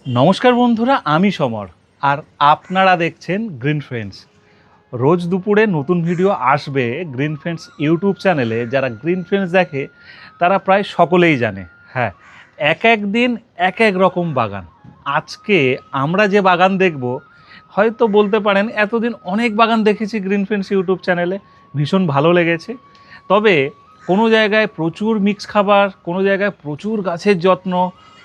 নমস্কার বন্ধুরা, আমি সমর আর আপনারা দেখছেন গ্রিন ফ্রেন্ডস। রোজ দুপুরে নতুন ভিডিও আসবে গ্রিন ফ্রেন্ডস ইউটিউব চ্যানেলে। যারা গ্রিন ফ্রেন্ডস দেখে তারা প্রায় সকলেই জানে। হ্যাঁ, এক এক দিন এক এক রকম বাগান। আজকে আমরা যে বাগান দেখব, হয়তো বলতে পারেন এতদিন অনেক বাগান দেখেছি গ্রিন ফ্রেন্ডস ইউটিউব চ্যানেলে, ভীষণ ভালো লেগেছে। তবে কোনো জায়গায় প্রচুর মিক্স খাবার, কোনো জায়গায় প্রচুর গাছের যত্ন,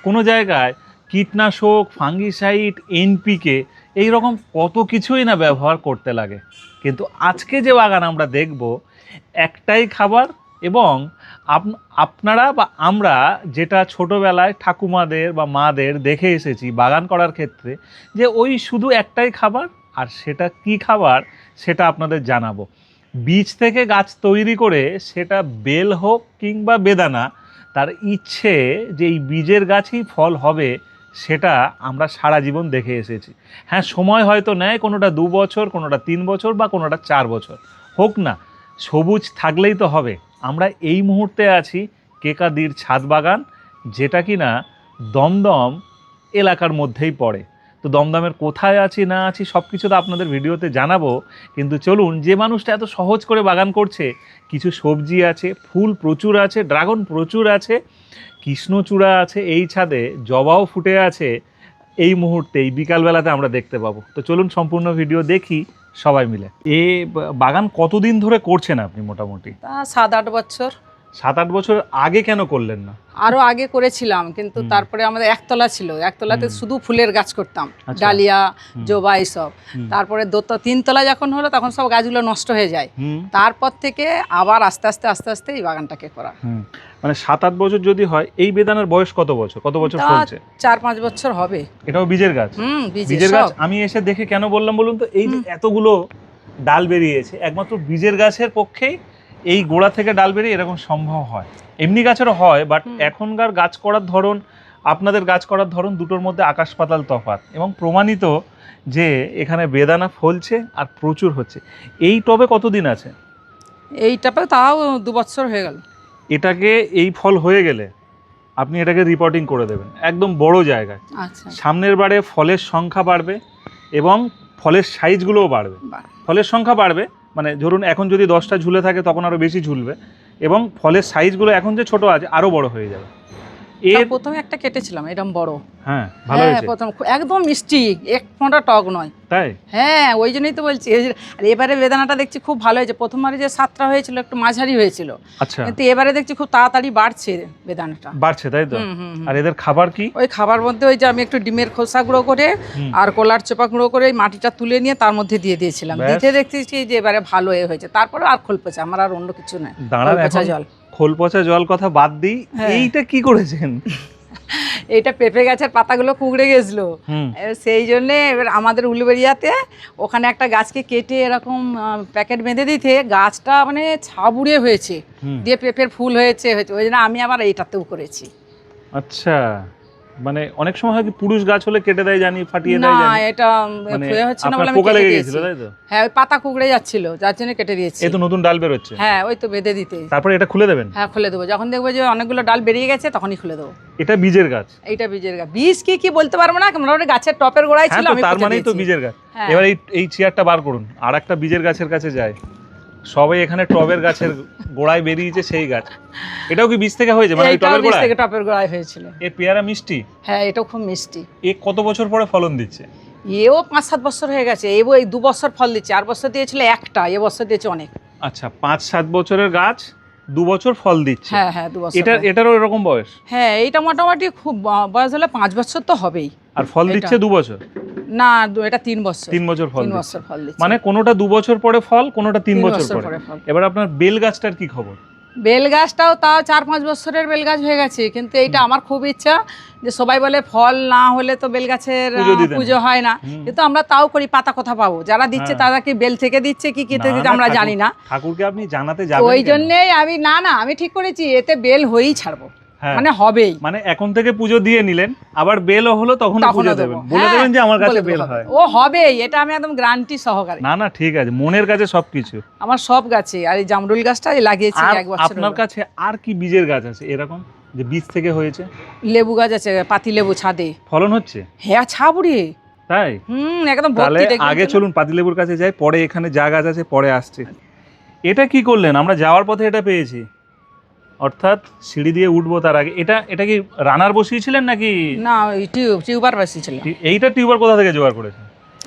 কোনো জায়গায় কীটনাশক, ফাঙ্গিসাইড, এনপিকে, এই রকম কত কিছুই না ব্যবহার করতে লাগে। কিন্তু আজকে যে বাগান আমরা দেখব, একটাই খাবার এবং আপনারা বা আমরা যেটা ছোটোবেলায় ঠাকুমাদের বা মাদের দেখে এসেছি বাগান করার ক্ষেত্রে, যে ওই শুধু একটাই খাবার, আর সেটা কি খাবার সেটা আপনাদের জানাবো। বীজ থেকে গাছ তৈরি করে, সেটা বেল হোক কিংবা বেদানা, তার ইচ্ছে যে এই বীজের গাছই ফল হবে, সেটা আমরা সারা জীবন দেখে এসেছি। হ্যাঁ, সময় হয়তো নেয়, কোনোটা 2 বছর, কোনোটা 3 বছর বা কোনোটা 4 বছর, হোক না, সবুজ থাকলেই তো হবে। আমরা এই মুহূর্তে আছি কেকাদির ছাদ বাগান, যেটা কিনা দমদম এলাকার মধ্যেই পড়ে। তো দমদমের কোথায় আছি না আছি সব কিছু তো আপনাদের ভিডিওতে জানাবো। কিন্তু চলুন, যে মানুষটা এত সহজ করে বাগান করছে, কিছু সবজি আছে, ফুল প্রচুর আছে, ড্রাগন প্রচুর আছে, কৃষ্ণচূড়া আছে, এই ছাদে জবাও ফুটে আছে, এই মুহূর্তে এই বিকালবেলাতে আমরা দেখতে পাবো। তো চলুন সম্পূর্ণ ভিডিও দেখি সবাই মিলে। বাগান কতদিন ধরে করছেন আপনি? মোটামুটি 7-8 বছর। 7-8 বছর আগে কেন করলেন না? আরো আগে করেছিলাম, কিন্তু তারপরে আমাদের একতলা ছিল, একতলাতে শুধু ফুলের গাছ করতাম, আচ্ছা। ডালিয়া, জবা এইসব। তারপরে 3 তলা যখন হলো তখন সব গাছগুলো নষ্ট হয়ে যায়। তারপর থেকে আবার আস্তে আস্তে এই বাগানটাকে করা। মানে 7-8 বছর যদি হয়, এই বেদানার বয়স কত বছর ফলছে? 4-5 বছর হবে। এটাও বীজের গাছ? বীজের গাছ। আমি এসে দেখে কেন বললাম বলুন তো, এই যে এতগুলো ডাল বেরিয়েছে, একমাত্র বীজের গাছের পক্ষেই এই গোড়া থেকে ডাল বেরিয়ে এরকম সম্ভব হয়। এমনি গাছেরও হয়, বাট এখনকার গাছ করার ধরন, আপনাদের গাছ করার ধরন, দুটোর মধ্যে আকাশ পাতাল তফাৎ। এবং প্রমাণিত যে এখানে বেদানা ফলছে আর প্রচুর হচ্ছে। এই টবে কতদিন আছে? এই টবে তাও 2 বছর হয়ে গেল। এটাকে এই ফল হয়ে গেলে আপনি এটাকে রিপোর্টিং করে দেবেন একদম বড় জায়গায়। আচ্ছা। সামনের বারে ফলের সংখ্যা বাড়বে এবং ফলের সাইজগুলোও বাড়বে। ফলের সংখ্যা বাড়বে, মানে ধরুন এখন যদি 10টা ঝুলে থাকে তখন আরও বেশি ঝুলবে, এবং ফলের সাইজগুলো এখন যে ছোট আছে আরও বড় হয়ে যাবে। প্রথমে একটা কেটেছিলাম এরকম বড়। হ্যাঁ, ভালো হয়েছে। প্রথম একদম মিষ্টি, এক ফোঁটা টক নয়। তাই? হ্যাঁ, ওই জন্যই তো বলছি। আর এবারে বেদানাটা দেখছি খুব ভালো হয়েছে। প্রথমবারে যে 7টা হয়েছিল একটু মাঝারি হয়েছিল, আচ্ছা, কিন্তু এবারে দেখছি খুব তাড়াতাড়ি বাড়ছে বেদানাটা। বাড়ছে, তাই তো? আর এদের খাবার কি? ওই খাবার মধ্যে ওই যে আমি একটু ডিমের খোসা গুঁড়ো করে আর কলার চোপা গুঁড়ো করে মাটিটা তুলে নিয়ে তার মধ্যে দিয়ে দিয়েছিলাম। দিতে দেখতেছি যে এবারে ভালো হয়েছে। তারপরে আর খোল পচা, আমার আর অন্য কিছু নাই। জল, খোল পচা জল কথা বাদ দিই, এইটা কি করেছেন? এইটা পেঁপে গাছের পাতাগুলো কুঁকড়ে গেছিল, সেই জন্যে এবার আমাদের উলুবেড়িয়াতে ওখানে একটা গাছকে কেটে এরকম প্যাকেট বেঁধে দিতে গাছটা মানে ছাবুড়ে হয়েছে, দিয়ে পেঁপের ফুল হয়েছে। ওই জন্য আমি আবার এইটাতেও করেছি। আচ্ছা, মানে অনেক সময় হয় কি পুরুষ গাছ হলে কেটে দেয়, জানি ফাটিয়ে দেয়, জানি। না, এটা হচ্ছে না বলে আমি কেটে দিয়েছি। হ্যাঁ, ওই পাতা কুঁকড়ে যাচ্ছিল, যার জন্য কেটে দিয়েছি। এই তো নতুন ডাল বের হচ্ছে। হ্যাঁ, ওই তো বেঁধে দিতে। তারপরে এটা খুলে দেবেন? হ্যাঁ, খুলে দেবো। যখন দেখবো যে অনেকগুলো ডাল বেরিয়ে গেছে তখনই খুলে দেবো। এটা বীজের গাছ? এইটা বীজের গাছ। বীজ কি বলতে পারবো না, মোটামুটি গাছের টপের গোড়ায় ছিল, আমি তার মানেই তো বীজের গাছ। এবার এই চেয়ারটা বার করুন, আর একটা বীজের গাছের কাছে যায়। সবাই এখানে টবের গাছের গোড়ায় বেরিয়েছে সেই গাছ। এটাও কি বীজ থেকে হয়েছে? মানে টবের গোড়ায়? থেকে টবের গোড়ায় হয়েছিল। এই পেয়ারা মিষ্টি? হ্যাঁ, এটাও খুব মিষ্টি। এ কত বছর পরে ফলন দিচ্ছে? এও 5-7 বছর হয়ে গেছে। এই 2 বছর ফল দিচ্ছে। আর বছর দিয়েছিল একটা, এ বছর দিয়েছে অনেক। আচ্ছা, 5-7 বছরের গাছ 2 বছর ফল দিচ্ছে? হ্যাঁ হ্যাঁ, 2 বছর। এটারও এরকম বয়স? হ্যাঁ, এইটা মোটামুটি খুব বয়স হলে 5 বছর তো হবেই। আর ফল দিচ্ছে 2 বছর? না, এটা 3 বছর। 3 বছর ফল 3 বছর ফল দিচ্ছে। মানে কোনোটা 2 বছর পরে ফল, কোনোটা 3 বছর পরে। এবার আপনার বেল গাছটার কি খবর? বেল গাছটাও তাও 4-5 বছরের বেল গাছ হয়ে গেছে, কিন্তু এইটা আমার খুব ইচ্ছা যে সবাই বলে ফল না হলে তো বেল গাছের পুজো হয় না, কিন্তু আমরা তাও করি। পাতা কোথা পাবো? যারা দিচ্ছে তারা কি বেল থেকে দিচ্ছে কি কেটে দিচ্ছে আমরা জানি না। ঠাকুরকে আপনি জানাতে যাবেন? ওই জন্যই আমি ঠিক করেছি এতে বেল হয়েই ছাড়বো, মানে হবেই। মানে এখন থেকে পুজো দিয়ে নিলেন, আবার বেলও হলো তখন পুজো দেবেন, বলে দেবেন যে আমার কাছে বেল হয়। ও হবেই, এটা আমি একদম গ্যারান্টি সহকারে। না ঠিক আছে, মনের কাছে সবকিছু। আমার সব গাছে, আর এই জামরুল গাছটা লাগিয়েছি 1 বছর। আপনার কাছে আর কি বীজের গাছ আছে এরকম যে বীজ থেকে হয়েছে? লেবু গাছ আছে, পাতি লেবু ছাদে। ফলন হচ্ছে? হ্যাঁ, ছাবুড়িয়ে। তাই? একদম তাহলে ভর্তি। দেখবেন আগে চলুন পাতিলেবুর কাছে যাই, পরে এখানে যা গাছ আছে পরে আসছে। এটা কি করলেন? আমরা যাওয়ার পথে এটা পেয়েছি, অর্থাৎ সিঁড়ি দিয়ে উঠবো তার আগে। এটা কি রানার বসিয়েছিলেন নাকি? না, ওই টিউবার বসিয়েছিল। এইটা টিউবার কোথা থেকে জোগাড় করেছেন?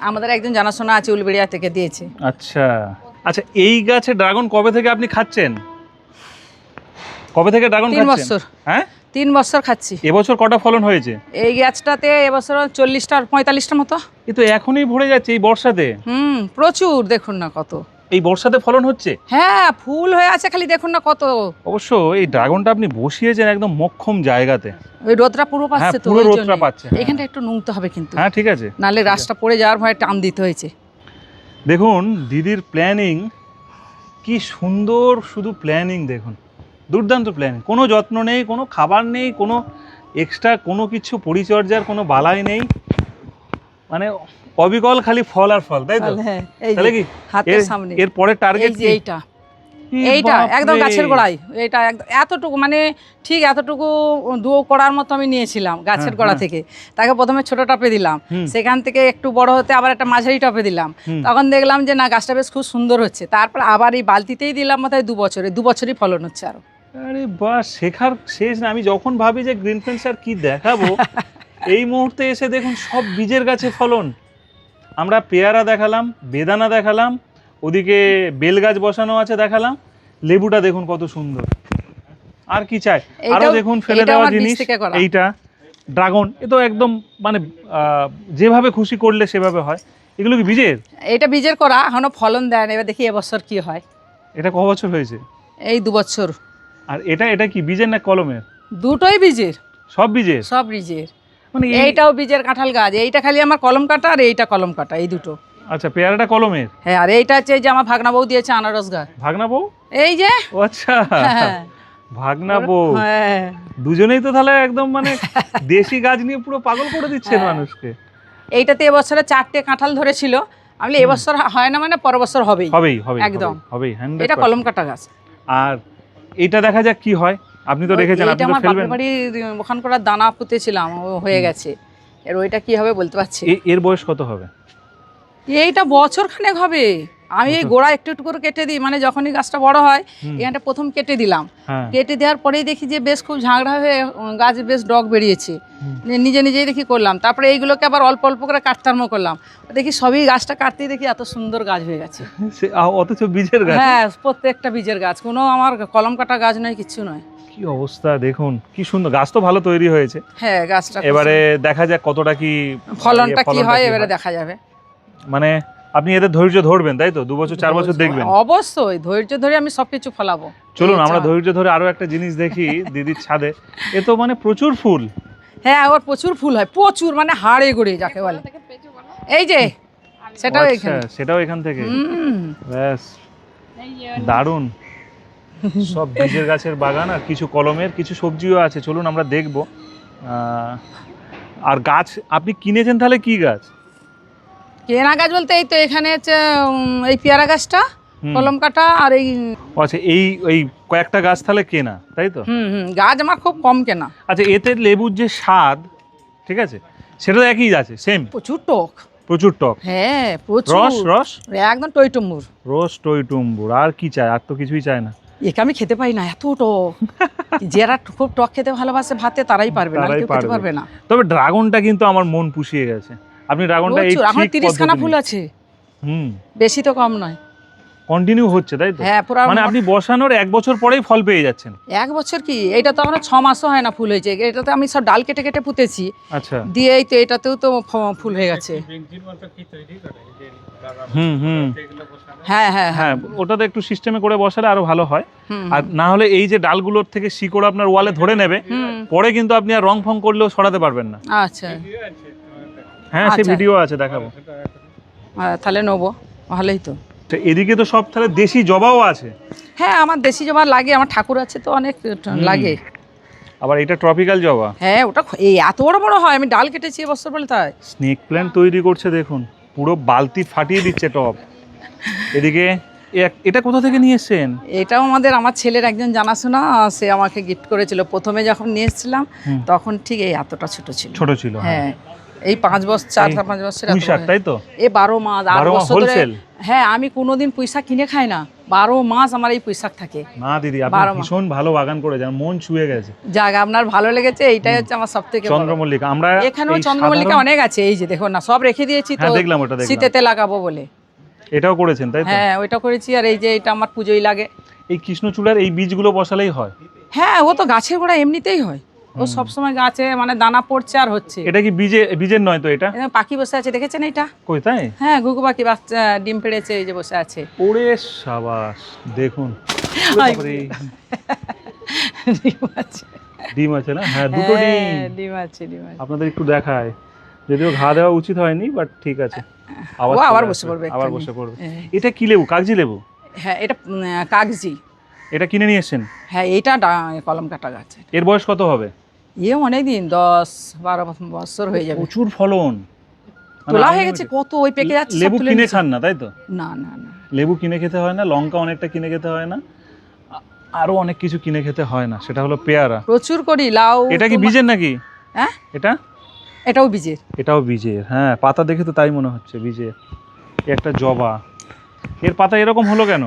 আমাদের একজন জানাশোনা আছে, উলবেড়িয়া থেকে দিয়েছে। আচ্ছা আচ্ছা, এই গাছে ড্রাগন কবে থেকে আপনি খাচ্ছেন? কবে থেকে ড্রাগন 3 খাচ্ছেন? বছর। হ্যাঁ, 3 বছর খাচ্ছি। এবছর কটা ফলন হয়েছে? এই গাছটাতে এবছর 40টা 45টা মতো। এ তো এখনই ভরে যাচ্ছে এই বর্ষাতে। প্রচুর, দেখুন না কত। এই বর্ষাতে ফলন হচ্ছে? হ্যাঁ, ফুল হয়ে আছে, খালি দেখুন না কত। অবশ্য এই ড্রাগনটা আপনি বসিয়েছেন একদম মোক্ষম জায়গাতে। ওই রোদটা পুরো পাচ্ছে তো, পুরো ওই রোদটা জন্যই। পাচ্ছে, হ্যাঁ। এখানটা একটু নুংতে হবে কিন্তু, হ্যাঁ ঠিক আছে। নাহলে রাস্তা পড়ে যাওয়ার ভয়ে টান দিতে হয়েছে। দেখুন দিদির প্ল্যানিং কি সুন্দর, শুধু প্ল্যানিং দেখুন, দুর্দান্ত প্ল্যানিং। কোনো যত্ন নেই, কোনো খাবার নেই, কোনো এক্সট্রা কোনো কিছু পরিচর্যার কোনো বালাই নেই, মানে অবিকল খালি ফল আর ফল, তাই তো? হ্যাঁ, এই তাহলে কি হাতের সামনে এর পরে টার্গেট কি? এইটা একদম গাছের গোড়ায়, এইটা একদম এতটুকু, মানে ঠিক এতটুকু দুয়ো করার মতো আমি নিয়েছিলাম গাছের গোড়া থেকে। তাকে প্রথমে ছোট টপে দিলাম, সেখান থেকে একটু বড় হতে আবার একটা মাঝারি টপে দিলাম। তখন দেখলাম যে না, গাছটা বেশ খুব সুন্দর হচ্ছে। তারপর আবার এই বালতিতেই দিলাম, মাথায় 2 বছরে, 2 বছরই ফলন হচ্ছে আরো। আরে বাহ, শেখার শেষ না। আমি যখন ভাবি যে গ্রিন ফ্রেন্ডস আর কি দেখাবো, এই মুহূর্তে এসে দেখুন সব বীজের গাছে ফলন। আমরা পেয়ারা দেখালাম, বেদানা দেখালাম, ওদিকে বেল গাছ বসানো আছে দেখালাম, লেবুটা দেখুন কত সুন্দর। আর কি চাই? আরো দেখুন ফেলে দেওয়া জিনিস, এইটা ড্রাগন, এ তো একদম মানে যেভাবে খুশি করলে সেভাবে হয়। এগুলো কি বীজের? এটা বীজের করা, এখনো ফলন দেয় না। এবার দেখি এবছর কি হয়। এটা ক বছর হয়েছে? এই 2 বছর। আর এটা কি বীজের না কলমের? দুটোই বীজের। সব বীজের? সব বীজের। মানে এইটাও বীজের কাঁঠাল গাছ। এইটা খালি আমার কলম কাটা, আর এইটা কলম কাটা, এই দুটো। আচ্ছা, পেয়ারাটা কলমের? হ্যাঁ, আর এইটা হচ্ছে যে আমার ভাগনা বউ দিয়েছে আনারস গাছ। ভাগনা বউ? এই যে। ও আচ্ছা, হ্যাঁ। ভাগনা বউ। হ্যাঁ, দুজনেই তো তাহলে একদম মানে দেশি গাছ নিয়ে পুরো পাগল করে দিচ্ছেন মানুষকে। এইটাতে এবছরে 4টে কাঁঠাল ধরেছিল। আমি এবছর হয় না, মানে পরের বছর হবেই। হবেই হবে একদম হবেই 100%। এটা কলম কাটা গাছ। আর এটা দেখা যাক কি হয়। আপনি তো রেখেছেন, আপনি তো আমার ফেলবেন। বাপের বাড়ির ওখানকার দানা পুঁতেছিলাম, ও হয়ে গেছে। এর ওইটা কি হবে বলতে পারছি। এর বয়স কত হবে? এইটা বছর খানেক হবে। আমি এই গোড়া একটু একটু করে কেটে দিই, মানে যখনই গাছটা বড় হয় এখানটা প্রথম কেটে দিলাম। কেটে দেওয়ার পরেই দেখি যে বেশ খুব ঝাঁকড়া হয়ে গাছ বেশ ডগ বেরিয়েছে। নিজে নিজেই দেখি করলাম। তারপরে এইগুলোকে আবার অল্প অল্প করে কাটতে আরম্ভ করলাম। দেখি সবই গাছটা কাটতেই দেখি এত সুন্দর গাছ হয়ে গেছে। অথচ বীজের গাছ? হ্যাঁ, প্রত্যেকটা বীজের গাছ, কোনো আমার কলম কাটা গাছ নয়, কিচ্ছু নয়। কি অবস্থা দেখুন, কি সুন্দর গাছ, তো ভালো তৈরি হয়েছে। হ্যাঁ, গাছটা এবারে দেখা যাক কতটা কি ফলনটা কি হয়, এবারে দেখা যাবে। মানে আপনি এদের ধৈর্য ধরবেন, তাই তো? 2 বছর 4 বছর দেখবেন? অবশ্যই ধৈর্য ধরে আমি সবকিছু ফলাবো। চলুন আমরা ধৈর্য ধরে আরো একটা জিনিস দেখি দিদির ছাদে। এ তো মানে প্রচুর ফুল। হ্যাঁ, আবার প্রচুর ফুল হয়, প্রচুর, মানে হাড়ে গড়ে যাকে বলে। এই যে সেটাও এখানে, সেটাও এখান থেকে। ব্যাস, দারুণ। সব বীজের গাছের বাগান, আর কিছু কলমের, কিছু সবজিও আছে। চলুন আমরা দেখবো। আর গাছ আপনি কিনেছেন তাহলে কি গাছ? কেনা গাছ বলতে এই তো এখানে হচ্ছে এই পেয়ারা গাছটা, কলম কাটা, আর এই আচ্ছা, এই কয়েকটা গাছ তাহলে কেনা, তাই তো? গাছ আমার খুব কম কেনা। আচ্ছা, এতে লেবুর যে স্বাদ, ঠিক আছে, সেটা তো একই আছে, সেম? প্রচুর টক। প্রচুর টক? হ্যাঁ, প্রচুর রস একদম টইটুম্বুর। রস টইটুম্বুর। আর কি চাই? আর তো কিছুই চায় না। একে আমি খেতে পাই না, এত টক। যারা খুব টক খেতে ভালোবাসে ভাতে, তারাই পারবে না, কেউ খেতে পারবে না। তবে ড্রাগনটা কিন্তু আমার মন পুষিয়ে গেছে। আপনি ড্রাগনটা এই এখন 30 খানা ফুল আছে। বেশি তো কম নয়, কন্টিনিউ হচ্ছে, তাই তো? হ্যাঁ, পুরো মানে আপনি বসানোর 1 বছর পরেই ফল পেয়ে যাচ্ছেন? 1 বছর কি, এটা তো আমরা 6 মাসও হয় না ফুল হয়েছে। এটাতে আমি সব ডাল কেটে কেটে পুঁতেছি। আচ্ছা, দিয়ে এই তো এটাতেও তো ফুল হয়ে গেছে। হ্যাঁ হ্যাঁ হ্যাঁ, ওটাতে একটু সিস্টেমে করে বসালে আরো ভালো হয়। আর না হলে এই যে ডালগুলোর থেকে শিকড় আপনার ওয়ালে ধরে নেবে, পরে কিন্তু আপনি আর রং ফং করলেও সরাতে পারবেন না। আচ্ছা, হ্যাঁ, সেই ভিডিও আছে, দেখাবো। তাহলে নেবো, ভালোই তো। এদিকে তো সব তাহলে দেশি জবাও আছে? হ্যাঁ, আমার দেশি জবা লাগে, আমার ঠাকুর আছে তো অনেক লাগে। আবার এটা ট্রপিক্যাল জবা? হ্যাঁ, ওটা এই এত বড় বড় হয়, আমি ডাল কেটেছি এবছর বলে তাই। স্নেক প্ল্যান্ট তৈরি করছে দেখুন, পুরো বালতি ফাটিয়ে দিচ্ছে টপ। এদিকে এটা কোথা থেকে নিয়ে এসেছেন? এটাও আমার ছেলের একজন জানাশোনা, সে আমাকে গিফট করেছিল। প্রথমে যখন নিয়ে এসেছিলাম তখন ঠিক এই এতটা ছোট ছিল। ছোট ছিল, হ্যাঁ এই 5 বছর 4-5 বছর পুঁই শাক, তাই তো? এই 12 মাস 8 12 মাস বছর ধরে। হোলসেল? হ্যাঁ, আমি কোনোদিন পুঁই শাক কিনে খাই না, 12 মাস আমার এই পুঁই শাক থাকে। না দিদি, আপনি ভীষণ ভালো বাগান করে যান, মন ছুঁয়ে গেছে। যাক, আপনার ভালো লেগেছে, এইটাই হচ্ছে আমার সবথেকে বড়। চন্দ্রমল্লিকা, আমরা এখানেও চন্দ্রমল্লিকা অনেক আছে, এই যে দেখুন না, সব রেখে দিয়েছি তো। হ্যাঁ দেখলাম, ওটা দেখলাম। শীতেতে লাগাবো বলে এটাও করেছেন, তাই তো? হ্যাঁ ওইটা করেছি, আর এই যে এটা আমার পুজোয় লাগে। এই কৃষ্ণচূড়ার এই বীজগুলো বসালেই হয়? হ্যাঁ, ও তো গাছের গোড়া এমনিতেই হয়, ও সবসময় গাছে মানে দানা পড়ছে আর হচ্ছে। এটা কি বীজের নয় তো? এটা এখানে পাখি বসে আছে, দেখেছেন এটা? কই, তাই? হ্যাঁ, ঘুঘু পাখি বাচ্চা ডিম পেড়েছে, এই যে বসে আছে। ওরে সাবাস, দেখুন ডিম আছে। ডিম আছে না? হ্যাঁ, দুটো ডিম। হ্যাঁ, ডিম আছে। আপনাদের একটু দেখায়, যদিও ঘা দেওয়া উচিত হয়নি, বাট ঠিক আছে। আবার বসে পড়বে, আবার বসে পড়বে। এটা কি লেবু? কাগজি লেবু? হ্যাঁ, এটা কাগজি। এটা কিনে নিয়ে এসেছেন? হ্যাঁ, এইটা কলম কাটা গাছ। এর বয়স কত হবে? অনেক দিন, 10-12 বছর হয়ে যাবে। প্রচুর ফলন, তোলা হয়ে গেছে কত, ওই পেকে যাচ্ছে। লেবু কিনে খান না, তাই তো? না না না, লেবু কিনে খেতে হয় না, লঙ্কা অনেকটা কিনে খেতে হয় না, আরো অনেক কিছু কিনে খেতে হয় না, সেটা হলো পেয়ারা। প্রচুর করি লাউ। এটা কি বীজের নাকি? হ্যাঁ, এটাও বীজের। এটাও বীজের, হ্যাঁ, পাতা দেখে তো তাই মনে হচ্ছে বীজের। একটা জবা, এর পাতা এরকম হলো কেন?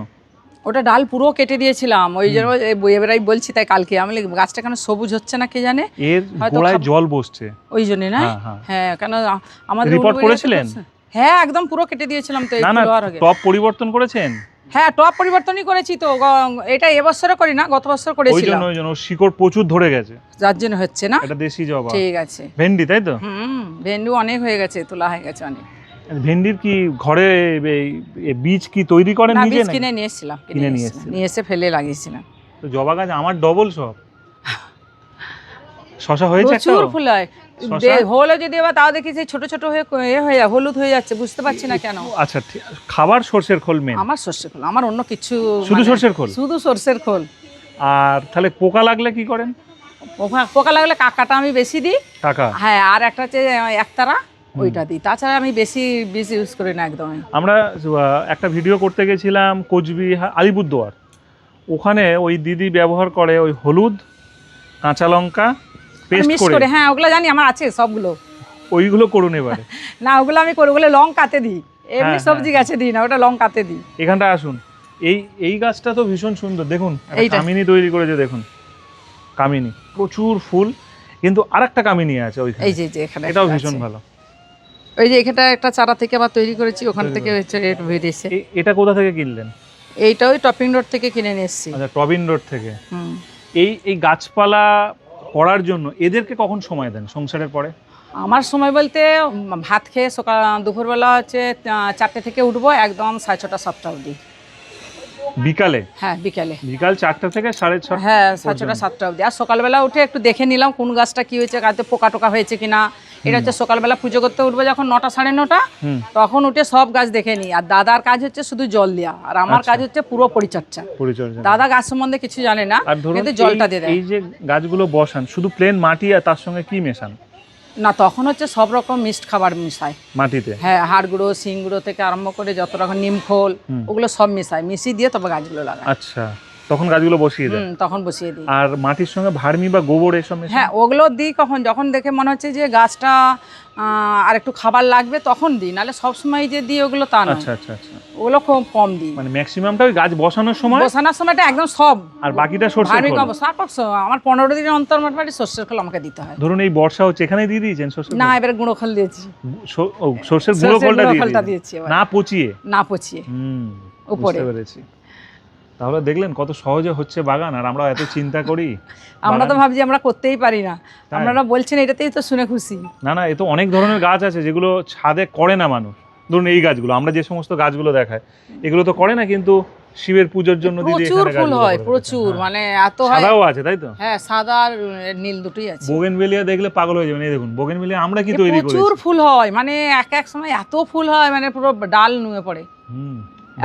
ওটা ডাল পুরো কেটে দিয়েছিলাম, ওই জন্য এবারেই বলছি, তাই কালকে আমি গাছটা কেন সবুজ হচ্ছে না কে জানে। এর গোড়ায় জল বসছে ওই জন্য না। হ্যাঁ, কেন আমাদের রিপোর্ট করেছিলেন? হ্যাঁ, একদম পুরো কেটে দিয়েছিলাম তো। না, টপ পরিবর্তন করেছেন? হ্যাঁ, টপ পরিবর্তনই করেছি তো। এটা এবছরে করি না, গত বছর করেছিলাম। ওই জন্য শিকড় প্রচুর ধরে গেছে, যার জন্য হচ্ছে না। এটা দেশি জবা। ঠিক আছে। ভেন্ডি, তাই তো? ভেন্ডি অনেক হয়ে গেছে, তোলা হয়ে গেছে অনেক। ভেন্ডির কি ঘরে বীজ কি তৈরি করেন নিজে? বীজ কিনে নিয়ে এসেছিলাম, নিয়ে এসে ফেলে লাগিয়েছিলাম। তো জবা গাছ আমার ডবল সব। শশা হয়েছে? প্রচুর ফুল হয়, হলো যদি এবার তাও দেখি সেই ছোট ছোট হয়ে হলুদ হয়ে যাচ্ছে, বুঝতে পারছি না কেন। আচ্ছা, খাবার সরষের খোল মেন? আমার সরষের খোল, আমার অন্য কিছু। শুধু সরষের খোল? শুধু সরষের খোল। আর তাহলে পোকা লাগলে কি করেন? পোকা লাগলে কাকাটা আমি বেশি দিই। কাকা? হ্যাঁ, আর একটা হচ্ছে একতারা, ওইটা দিই। তাছাড়া আমি বেশি বীজ ইউজ করি না একদমই। আমরা একটা ভিডিও করতে গেছিলাম কোচবিহার, আলিপুরদুয়ার, ওখানে ওই দিদি ব্যবহার করে ওই হলুদ, কাঁচা লঙ্কা পেস্ট করে। হ্যাঁ, ওগুলো জানি, আমার আছে সবগুলো। ওইগুলো করুন এবারে। না, ওগুলো আমি করি, ওগুলো লঙ্কাতে দিই, এমনি সবজি গাছে দিই না, ওটা লঙ্কাতে দিই। এখানটা আসুন, এই গাছটা তো ভীষণ সুন্দর, দেখুন কামিনী তৈরি করেছে, দেখুন কামিনী, প্রচুর ফুল। কিন্তু আরেকটা কামিনী আছে ওইখানে, এই যে এখানে, এটাও ভীষণ ভালো। ওই যে এখানটা একটা চারা থেকে আবার তৈরি করেছি, ওখান থেকে বেরিয়েছে। এটা কোথা থেকে কিনলেন? এইটা ওই টপিং রোড থেকে কিনে নিয়ে এসেছি। আচ্ছা, টবিন রোড থেকে। এই গাছপালা করার জন্য এদেরকে কখন সময় দেন সংসারের পরে? আমার সময় বলতে, ভাত খেয়ে দুপুরবেলা হচ্ছে 4টে থেকে উঠবো, একদম 6:30 7টা অবধি। বিকালে? হ্যাঁ, বিকাল 4টা থেকে 6:30। হ্যাঁ, 6:30 7টা অবধি। আর সকালবেলা উঠে একটু দেখে নিলাম কোন গাছটা কি হয়েছে, গাছে পোকা টোকা হয়েছে কিনা। এটা হচ্ছে সকালবেলা পুজো করতে উঠবো যখন 9টা 9:30, তখন উঠে সব গাছ দেখে নিই। আর দাদার কাজ হচ্ছে শুধু জল দেওয়া, আর আমার কাজ হচ্ছে পুরো পরিচর্যা। দাদা গাছ সম্বন্ধে কিছু জানে না, কিন্তু জলটা দিয়ে দেয়। এই যে গাছগুলো বসান, শুধু প্লেন মাটি আর তার সঙ্গে কি মেশান? না, তখন হচ্ছে সব রকম মিক্সড খাবার মিশাই মাটিতে। হ্যাঁ, হাড় গুঁড়ো, শিং গুঁড়ো থেকে আরম্ভ করে যত রকম নিমখোল, ওগুলো সব মিশিয়ে দিয়ে তবে গাছগুলো লাগাই। আচ্ছা, তখন গাছগুলো বসিয়ে দেন? তখন বসিয়ে দিই। আর মাটির সঙ্গে ভার্মি বা গোবর এসব মেশান? হ্যাঁ, ওগুলো দিই যখন দেখে মনে হচ্ছে যে গাছটা আর একটু খাবার লাগবে, তখন দিই। নাহলে সবসময় যে দিই ওগুলো তা না। আচ্ছা আচ্ছা আচ্ছা, ওগুলো খুব কম দিই। মানে ম্যাক্সিমামটা ওই গাছ বসানোর সময়টা একদম সব, আর বাকিটা সরষের খোল। আমার 15 দিনের অন্তর মোটামুটি সরষের খোল আমাকে দিতে হয়। ধরুন এই বর্ষা হচ্ছে, এখানেই দিয়ে দিয়েছেন সরষের? না, এবারে গুঁড়ো খোল দিয়েছি। সরষের গুঁড়ো খোলটা দিয়েছি, না পচিয়ে? না পচিয়ে, উপরে। বুঝতে পেরেছি। তাহলে দেখলেন কত সহজে হচ্ছে বাগান, আর আমরা এত চিন্তা করি। আমরা তো ভাবছি আমরা করতেই পারি না, আপনারা বলছেন, এটাতেই তো শুনে খুশি। না, এ তো অনেক ধরনের গাছ আছে যেগুলো ছাদে করে না মানুষ। ধরুন এই গাছগুলো, আমরা যে সমস্ত গাছগুলো দেখাই, এগুলো তো করে না, কিন্তু শিবের পূজার জন্য দিদি প্রচুর ফুল হয়, প্রচুর, মানে এত হয়। সাদাও আছে, তাই তো? হ্যাঁ, সাদা আর নীল দুটোই আছে। বোগেনভেলিয়া দেখলে পাগল হয়ে যাবেন। এই দেখুন বোগেনভেলিয়া আমরা কি তৈরি করেছি। প্রচুর ফুল হয়, মানে এক সময় এত ফুল হয়, মানে পুরো ডাল নুয়ে পড়ে।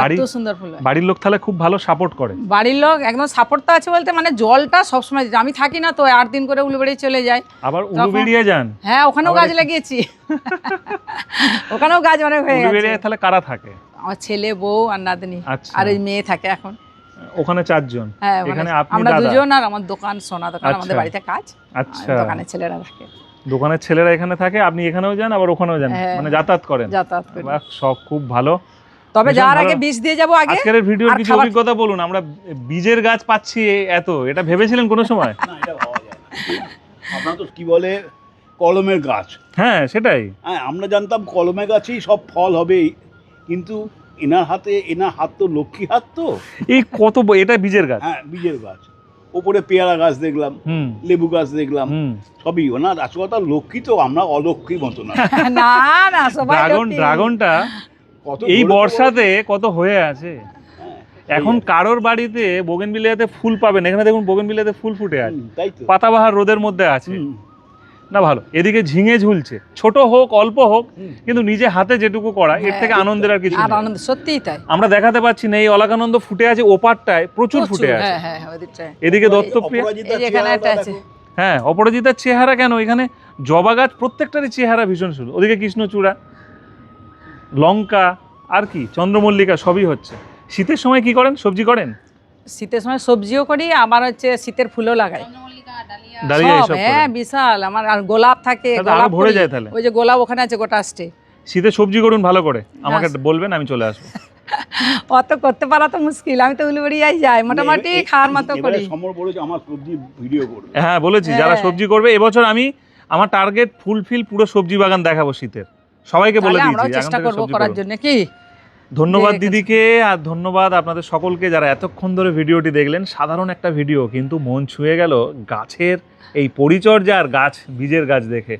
এত সুন্দর ফুল হয়। বাড়ির লোক তাহলে খুব ভালো সাপোর্ট করে? বাড়ির লোক একদম সাপোর্ট তো আছে বলতে, মানে জলটা সবসময়, আমি থাকি না তো 8 দিন করে উলুবেড়িয়ে চলে যায়। আবার উলুবেড়িয়ে যান? হ্যাঁ, ওখানেও গাছ লাগিয়েছি। ওখানেও গাছ অনেক হয়ে গেছে। উলুবেড়িয়ে তাহলে কারা থাকে? আমার ছেলে, বউ আর নাতনি। আচ্ছা। আর এই মেয়ে থাকে এখন। ওখানে 4 জন। হ্যাঁ, এখানে আপনি আমরা দাদা। 2 জন, আর আমার দোকান, সোনা দোকান, আচ্ছা। আমাদের বাড়িতে কাজ। আচ্ছা। আর দোকানে ছেলেরা থাকে। দোকানের ছেলেরা এখানে থাকে, আপনি এখানেও যান আবার ওখানেও যান, হ্যাঁ, মানে যাতায়াত করেন। যাতায়াত করি। বাহ, সব খুব ভালো। তবে ভীষণ যাওয়ার ভালো। আগে বীজ দিয়ে যাব আগে। আজকের ভিডিওর আর কিছু খাবার- অভিজ্ঞতা বলুন, আমরা বীজের গাছ পাচ্ছি এত, এটা ভেবেছিলেন কোনো সময়? না, এটা ভাবা যায় না। আপনারা তো কি বলে কলমের গাছ, হ্যাঁ সেটাই। হ্যাঁ আমরা জানতাম কলমের গাছেই সব ফল হবে, কিন্তু এনার হাত তো লক্ষ্মী হাত তো। এই এটা বীজের গাছ। হ্যাঁ, বীজের গাছ। ওপরে পেয়ারা গাছ দেখলাম, হুম লেবু গাছ দেখলাম, হুম। সবই ওনার। আসল কথা লক্ষ্মী তো, আমরা অলক্ষ্মী মতো না। না না, সবাই লক্ষ্মী। ড্রাগনটা কত এই ধরে তো বর্ষাতে কত হয়ে আছে। হ্যাঁ, এখন কারোর বাড়িতে বোগেনভিলিয়াতে ফুল পাবেন, এখানে দেখুন বোগেনভিলিয়াতে ফুল ফুটে আছে, তাই তো। পাতাবাহার রোদের মধ্যে আছে। হুম, না ভালো, এদিকে ঝিঙে ঝুলছে, ছোট হোক অল্প হোক, কিন্তু নিজে হাতে যেটুকু করা এর থেকে আনন্দের আর কিছু আর নেই। আনন্দ, সত্যিই তাই। আমরা দেখাতে পাচ্ছি না, এই অলকানন্দ ফুটে আছে ওপারটায়, প্রচুর ফুটে আছে। হ্যাঁ হ্যাঁ, ওদিকটায়। এদিকে দত্তপ্রিয়া, অপরাজিতার এই যে এখানে একটা চেহারাটা আছে। দেখো। হ্যাঁ অপরাজিতার চেহারা কেন, এখানে জবা গাছ প্রত্যেকটারই চেহারা ভীষণ সুন্দর। ওদিকে কৃষ্ণচূড়া, লঙ্কা, আর কি চন্দ্রমল্লিকা, সবই হচ্ছে। শীতের সময় কি করেন, সবজি করেন? শীতের সময় সবজিও করি, আবার হচ্ছে শীতের ফুলও লাগাই। ডালিয়া সব, এসব হ্যাঁ করেন? বিশাল। আমার আর গোলাপ থাকে, তাহলে আরো গোলাপ ভরে করি। যায় তাহলে। ওই যে গোলাপ ওখানে আছে গোটা আসছে। শীতে সবজি করুন ভালো করে, আমাকে বলবেন, আমি চলে আসবো। অত করতে পারা তো মুশকিল, আমি তো উলুবেড়িয়ায় যাই, মোটামুটি খাওয়ার মতো এবারে করি। সমর বলেছে আমার সবজি ভিডিও করবে। হ্যাঁ বলেছি, যারা হ্যাঁ। সবজি করবে এবছর আমার টার্গেট ফুলফিল পুরো সবজি বাগান দেখাবো শীতের। সবাইকে বলে তাহলে দিয়েছি আমরাও এখন চেষ্টা থেকে করবো সবজি করার করুন। জন্য, কি? ধন্যবাদ দেখেছি। দিদিকে, আর ধন্যবাদ আপনাদের সকলকে যারা এতক্ষণ ধরে ভিডিওটি দেখলেন। সাধারণ একটা ভিডিও, কিন্তু মন ছুঁয়ে গেল গাছের এই পরিচর্যা আর বীজের গাছ দেখে।